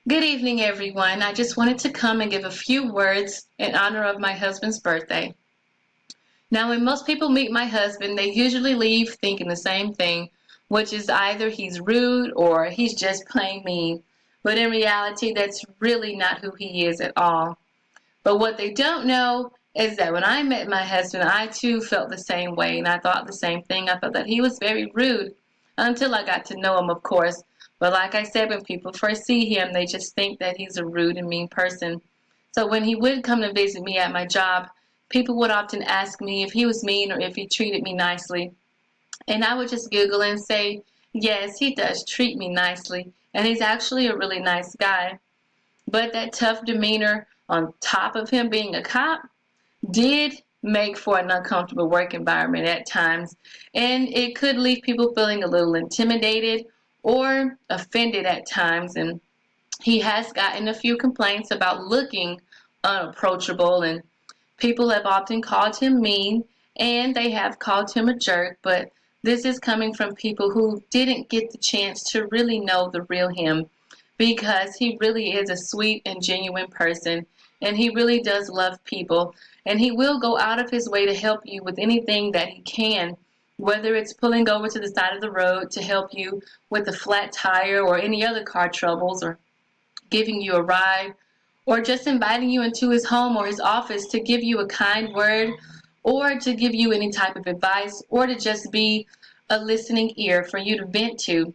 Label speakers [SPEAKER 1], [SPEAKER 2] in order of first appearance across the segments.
[SPEAKER 1] Good evening, everyone. I just wanted to come and give a few words in honor of my husband's birthday. Now, when most people meet my husband, they usually leave thinking the same thing, which is either he's rude or he's just plain mean. But in reality, that's really not who he is at all. But what they don't know is that when I met my husband, I too felt the same way and I thought the same thing. I felt that he was very rude until I got to know him, of course. But like I said, when people first see him, they just think that he's a rude and mean person. So when he would come to visit me at my job, people would often ask me if he was mean or if he treated me nicely. And I would just giggle and say, yes, he does treat me nicely. And he's actually a really nice guy. But that tough demeanor on top of him being a cop did make for an uncomfortable work environment at times, and it could leave people feeling a little intimidated or offended at times. And he has gotten a few complaints about looking unapproachable, and people have often called him mean and they have called him a jerk, but this is coming from people who didn't get the chance to really know the real him, because he really is a sweet and genuine person and he really does love people, and he will go out of his way to help you with anything that he can, whether it's pulling over to the side of the road to help you with a flat tire or any other car troubles, or giving you a ride, or just inviting you into his home or his office to give you a kind word, or to give you any type of advice, or to just be a listening ear for you to vent to.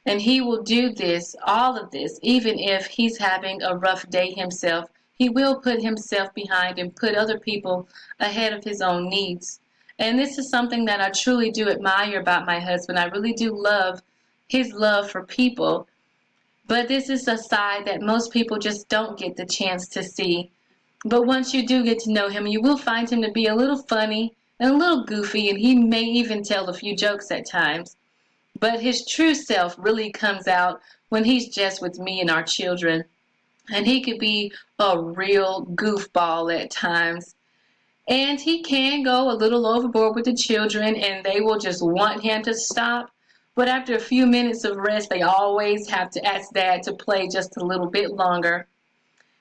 [SPEAKER 1] And he will do this, all of this, even if he's having a rough day himself. He will put himself behind and put other people ahead of his own needs. And this is something that I truly do admire about my husband. I really do love his love for people. But this is a side that most people just don't get the chance to see. But once you do get to know him, you will find him to be a little funny and a little goofy, and he may even tell a few jokes at times. But his true self really comes out when he's just with me and our children. And he could be a real goofball at times. And he can go a little overboard with the children, and they will just want him to stop. But after a few minutes of rest, they always have to ask Dad to play just a little bit longer.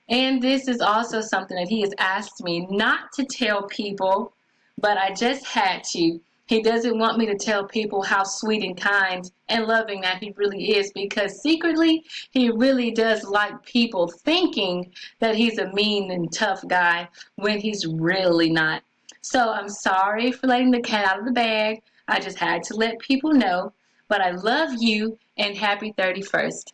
[SPEAKER 1] And this is also something that he has asked me not to tell people, but I just had to. He doesn't want me to tell people how sweet and kind and loving that he really is, because secretly he really does like people thinking that he's a mean and tough guy when he's really not. So I'm sorry for letting the cat out of the bag. I just had to let people know. But I love you and happy 31st.